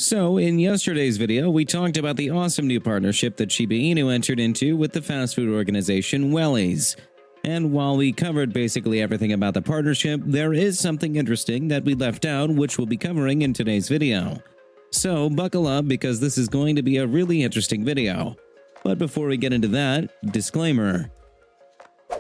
So, in yesterday's video, we talked about the awesome new partnership that Shiba Inu entered into with the fast food organization WELLY'S. And while we covered basically everything about the partnership, there is something interesting that we left out, which we'll be covering in today's video. So, buckle up because this is going to be a really interesting video. But before we get into that, disclaimer.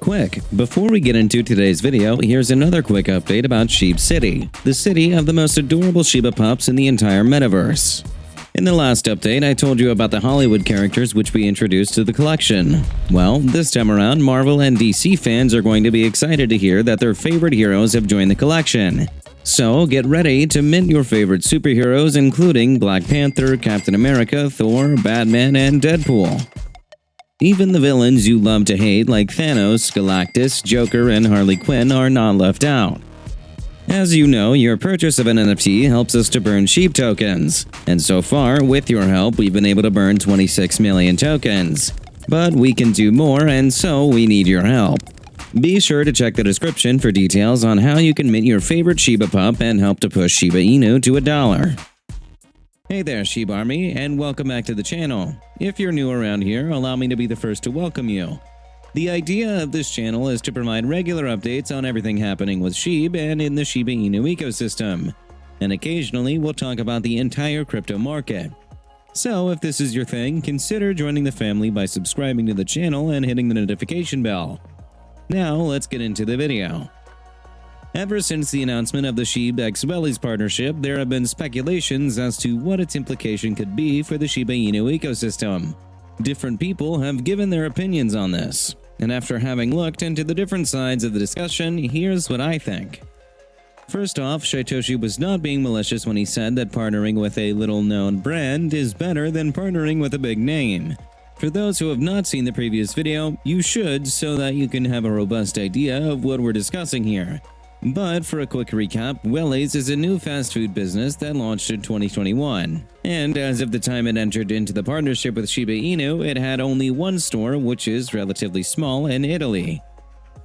Quick, before we get into today's video, here's another quick update about SHIB City, the city of the most adorable Shiba pups in the entire metaverse. In the last update, I told you about the Hollywood characters which we introduced to the collection. Well, this time around, Marvel and DC fans are going to be excited to hear that their favorite heroes have joined the collection. So, get ready to mint your favorite superheroes including Black Panther, Captain America, Thor, Batman, and Deadpool. Even the villains you love to hate like Thanos, Galactus, Joker, and Harley Quinn are not left out. As you know, your purchase of an NFT helps us to burn SHIB tokens, and so far, with your help, we've been able to burn 26 million tokens. But we can do more, and so we need your help. Be sure to check the description for details on how you can mint your favorite Shiba pup and help to push Shiba Inu to $1. Hey there, SHIB Army, and welcome back to the channel. If you're new around here, allow me to be the first to welcome you. The idea of this channel is to provide regular updates on everything happening with SHIB and in the Shiba Inu ecosystem, and occasionally we'll talk about the entire crypto market. So if this is your thing, consider joining the family by subscribing to the channel and hitting the notification bell. Now let's get into the video. Ever since the announcement of the SHIB x WELLY'S partnership, there have been speculations as to what its implication could be for the Shiba Inu ecosystem. Different people have given their opinions on this, and after having looked into the different sides of the discussion, here's what I think. First off, Shytoshi was not being malicious when he said that partnering with a little-known brand is better than partnering with a big name. For those who have not seen the previous video, you should so that you can have a robust idea of what we're discussing here. But for a quick recap, WELLY'S is a new fast food business that launched in 2021. And as of the time it entered into the partnership with Shiba Inu, it had only one store, which is relatively small, in Italy.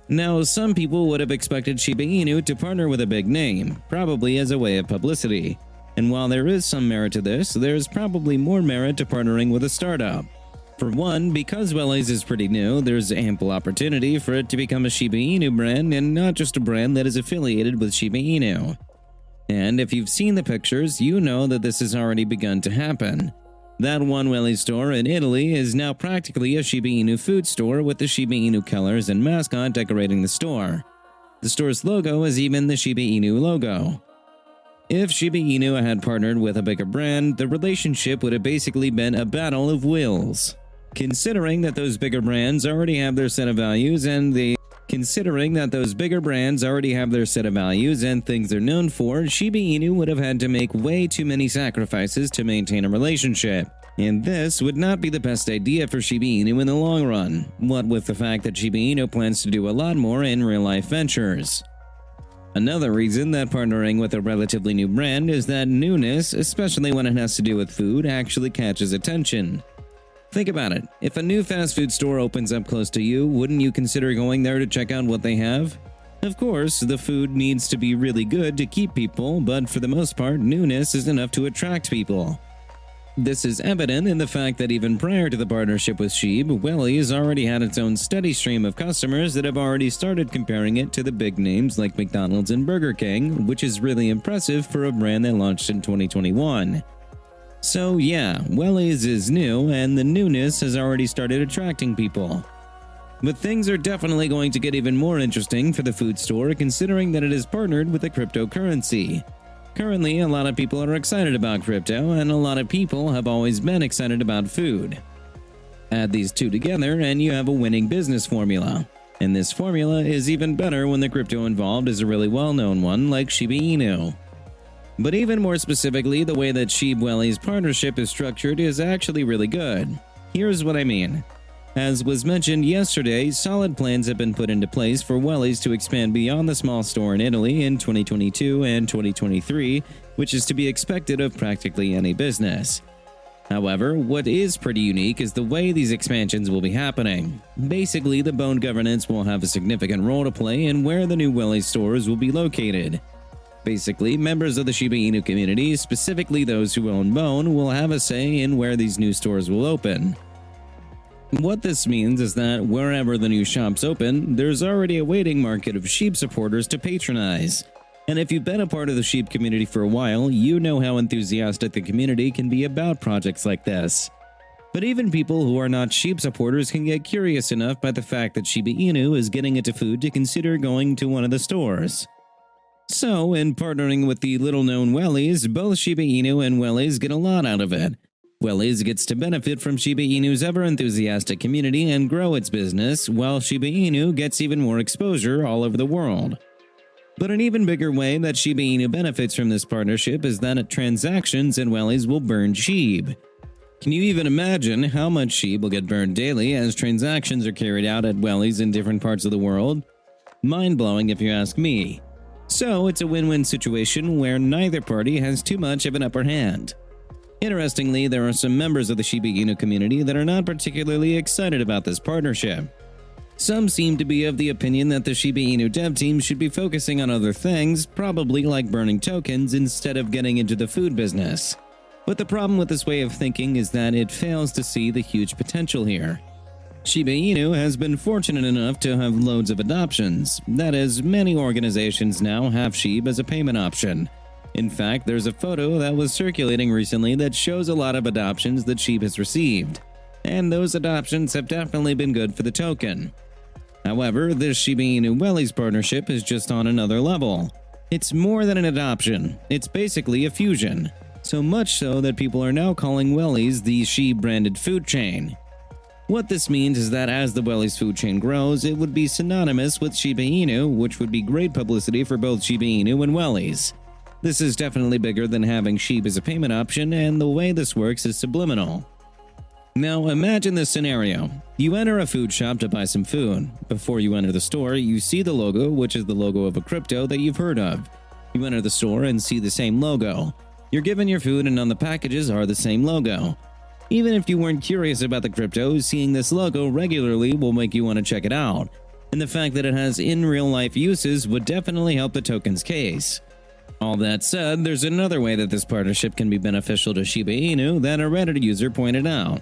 Now, some people would have expected Shiba Inu to partner with a big name, probably as a way of publicity. And while there is some merit to this, there's probably more merit to partnering with a startup. For one, because WELLY'S is pretty new, there's ample opportunity for it to become a Shiba Inu brand and not just a brand that is affiliated with Shiba Inu. And if you've seen the pictures, you know that this has already begun to happen. That one WELLY'S store in Italy is now practically a Shiba Inu food store with the Shiba Inu colors and mascot decorating the store. The store's logo is even the Shiba Inu logo. If Shiba Inu had partnered with a bigger brand, the relationship would have basically been a battle of wills. Considering that those bigger brands already have their set of values and things they're known for, Shiba Inu would have had to make way too many sacrifices to maintain a relationship. And this would not be the best idea for Shiba Inu in the long run, what with the fact that Shiba Inu plans to do a lot more in real-life ventures. Another reason that partnering with a relatively new brand is that newness, especially when it has to do with food, actually catches attention. Think about it. If a new fast food store opens up close to you, wouldn't you consider going there to check out what they have? Of course, the food needs to be really good to keep people, but for the most part, newness is enough to attract people. This is evident in the fact that even prior to the partnership with SHIB, WELLY'S already had its own steady stream of customers that have already started comparing it to the big names like McDonald's and Burger King, which is really impressive for a brand that launched in 2021. So yeah, WELLY'S is new, and the newness has already started attracting people. But things are definitely going to get even more interesting for the food store considering that it is partnered with a cryptocurrency. Currently, a lot of people are excited about crypto, and a lot of people have always been excited about food. Add these two together and you have a winning business formula. And this formula is even better when the crypto involved is a really well-known one like Shiba Inu. But even more specifically, the way that SHIB WELLY'S partnership is structured is actually really good. Here's what I mean. As was mentioned yesterday, solid plans have been put into place for WELLY'S to expand beyond the small store in Italy in 2022 and 2023, which is to be expected of practically any business. However, what is pretty unique is the way these expansions will be happening. Basically, the bone governance will have a significant role to play in where the new WELLY'S stores will be located. Basically, members of the Shiba Inu community, specifically those who own Bone, will have a say in where these new stores will open. What this means is that wherever the new shops open, there's already a waiting market of SHIB supporters to patronize. And if you've been a part of the SHIB community for a while, you know how enthusiastic the community can be about projects like this. But even people who are not SHIB supporters can get curious enough by the fact that Shiba Inu is getting into food to consider going to one of the stores. So, in partnering with the little-known WELLY'S, both Shiba Inu and WELLY'S get a lot out of it. WELLY'S gets to benefit from Shiba Inu's ever-enthusiastic community and grow its business, while Shiba Inu gets even more exposure all over the world. But an even bigger way that Shiba Inu benefits from this partnership is that transactions in WELLY'S will burn SHIB. Can you even imagine how much SHIB will get burned daily as transactions are carried out at WELLY'S in different parts of the world? Mind-blowing if you ask me. So it's a win-win situation where neither party has too much of an upper hand. Interestingly, there are some members of the Shiba Inu community that are not particularly excited about this partnership. Some seem to be of the opinion that the Shiba Inu dev team should be focusing on other things, probably like burning tokens instead of getting into the food business. But the problem with this way of thinking is that it fails to see the huge potential here. Shiba Inu has been fortunate enough to have loads of adoptions. That is, many organizations now have SHIB as a payment option. In fact, there's a photo that was circulating recently that shows a lot of adoptions that SHIB has received. And those adoptions have definitely been good for the token. However, this Shiba Inu WELLY'S partnership is just on another level. It's more than an adoption, it's basically a fusion. So much so that people are now calling WELLY'S the SHIB branded food chain. What this means is that as the WELLY'S food chain grows, it would be synonymous with Shiba Inu, which would be great publicity for both Shiba Inu and WELLY'S. This is definitely bigger than having SHIB as a payment option, and the way this works is subliminal. Now imagine this scenario. You enter a food shop to buy some food. Before you enter the store, you see the logo, which is the logo of a crypto that you've heard of. You enter the store and see the same logo. You're given your food and on the packages are the same logo. Even if you weren't curious about the crypto, seeing this logo regularly will make you want to check it out. And the fact that it has in real-life uses would definitely help the token's case. All that said, there's another way that this partnership can be beneficial to Shiba Inu that a Reddit user pointed out.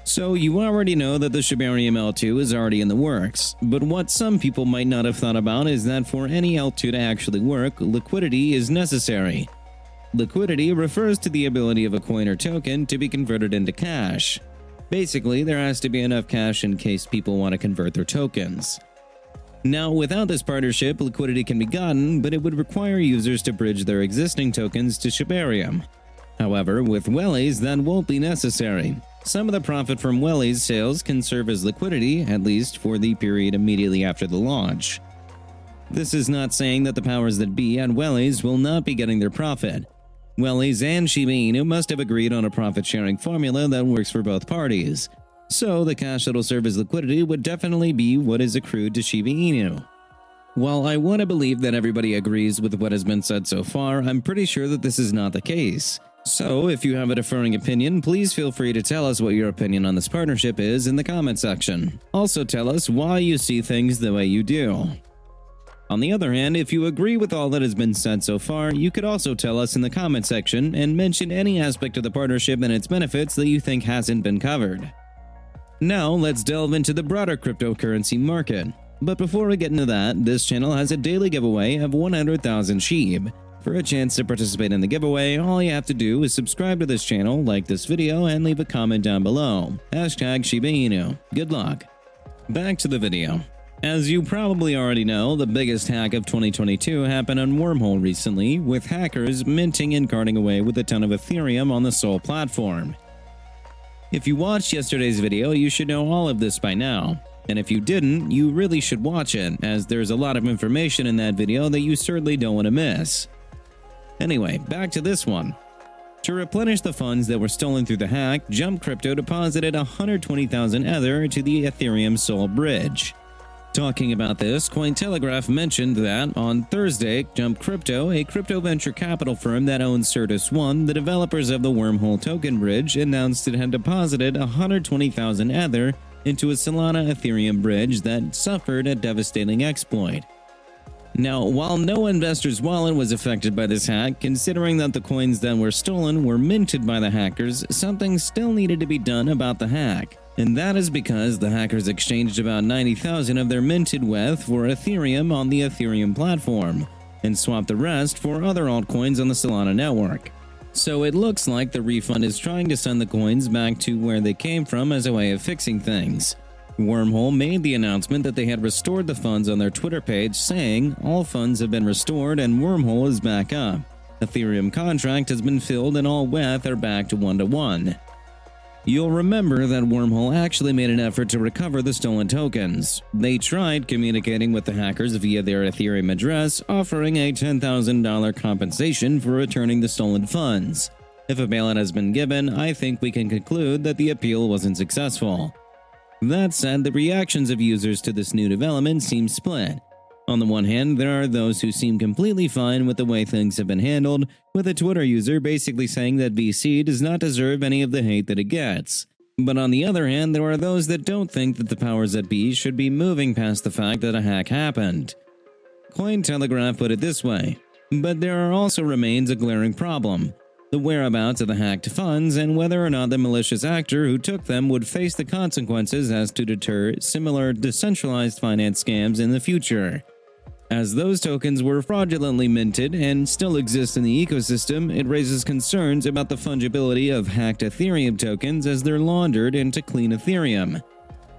So you already know that the SHIBAINU L2 is already in the works, but what some people might not have thought about is that for any L2 to actually work, liquidity is necessary. Liquidity refers to the ability of a coin or token to be converted into cash. Basically, there has to be enough cash in case people want to convert their tokens. Now, without this partnership, liquidity can be gotten, but it would require users to bridge their existing tokens to Shibarium. However, with WELLY'S, that won't be necessary. Some of the profit from WELLY'S sales can serve as liquidity, at least for the period immediately after the launch. This is not saying that the powers that be at WELLY'S will not be getting their profit. WELLY'S and Shiba Inu must have agreed on a profit-sharing formula that works for both parties. So the cash that'll serve as liquidity would definitely be what is accrued to Shiba Inu. While I want to believe that everybody agrees with what has been said so far, I'm pretty sure that this is not the case. So if you have a differing opinion, please feel free to tell us what your opinion on this partnership is in the comment section. Also tell us why you see things the way you do. On the other hand, if you agree with all that has been said so far, you could also tell us in the comment section and mention any aspect of the partnership and its benefits that you think hasn't been covered. Now, let's delve into the broader cryptocurrency market. But before we get into that, this channel has a daily giveaway of 100,000 SHIB. For a chance to participate in the giveaway, all you have to do is subscribe to this channel, like this video, and leave a comment down below. #ShibaInu. Good luck. Back to the video. As you probably already know, the biggest hack of 2022 happened on Wormhole recently, with hackers minting and carting away with a ton of Ethereum on the Sol platform. If you watched yesterday's video, you should know all of this by now. And if you didn't, you really should watch it, as there's a lot of information in that video that you certainly don't want to miss. Anyway, back to this one. To replenish the funds that were stolen through the hack, Jump Crypto deposited 120,000 Ether to the Ethereum Sol bridge. Talking about this, Cointelegraph mentioned that on Thursday, Jump Crypto, a crypto venture capital firm that owns Certus One, the developers of the Wormhole token bridge, announced it had deposited 120,000 Ether into a Solana Ethereum bridge that suffered a devastating exploit. Now, while no investor's wallet was affected by this hack, considering that the coins that were stolen were minted by the hackers, something still needed to be done about the hack. And that is because the hackers exchanged about 90,000 of their minted WETH for Ethereum on the Ethereum platform, and swapped the rest for other altcoins on the Solana network. So it looks like the refund is trying to send the coins back to where they came from as a way of fixing things. Wormhole made the announcement that they had restored the funds on their Twitter page, saying, "All funds have been restored and Wormhole is back up. Ethereum contract has been filled and all WETH are back to 1-to-1. You'll remember that Wormhole actually made an effort to recover the stolen tokens. They tried communicating with the hackers via their Ethereum address, offering a $10,000 compensation for returning the stolen funds. If a bailout has been given, I think we can conclude that the appeal wasn't successful." That said, the reactions of users to this new development seem split. On the one hand, there are those who seem completely fine with the way things have been handled, with a Twitter user basically saying that VC does not deserve any of the hate that it gets. But on the other hand, there are those that don't think that the powers that be should be moving past the fact that a hack happened. Cointelegraph put it this way: "But there also remains a glaring problem. The whereabouts of the hacked funds and whether or not the malicious actor who took them would face the consequences as to deter similar decentralized finance scams in the future. As those tokens were fraudulently minted and still exist in the ecosystem, it raises concerns about the fungibility of hacked Ethereum tokens as they're laundered into clean Ethereum.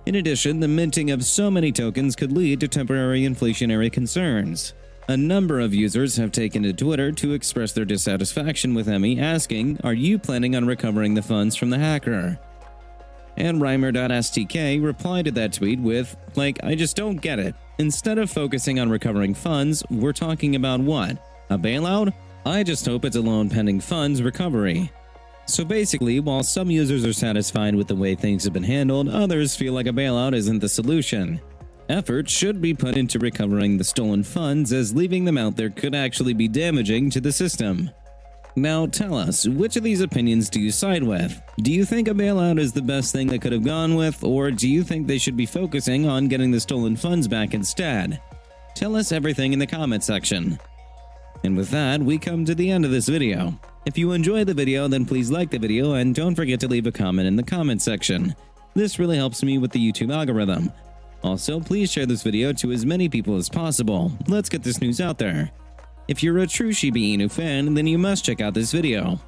In addition, the minting of so many tokens could lead to temporary inflationary concerns." A number of users have taken to Twitter to express their dissatisfaction with Emmy, asking, "Are you planning on recovering the funds from the hacker?" And Reimer.stk replied to that tweet with, "I just don't get it. Instead of focusing on recovering funds, we're talking about what? A bailout? I just hope it's a loan pending funds recovery." So basically, while some users are satisfied with the way things have been handled, others feel like a bailout isn't the solution. Effort should be put into recovering the stolen funds, as leaving them out there could actually be damaging to the system. Now tell us, which of these opinions do you side with? Do you think a bailout is the best thing they could have gone with, or do you think they should be focusing on getting the stolen funds back instead? Tell us everything in the comment section. And with that, we come to the end of this video. If you enjoyed the video, then please like the video and don't forget to leave a comment in the comment section. This really helps me with the YouTube algorithm. Also, please share this video to as many people as possible. Let's get this news out there. If you're a true Shiba Inu fan, then you must check out this video.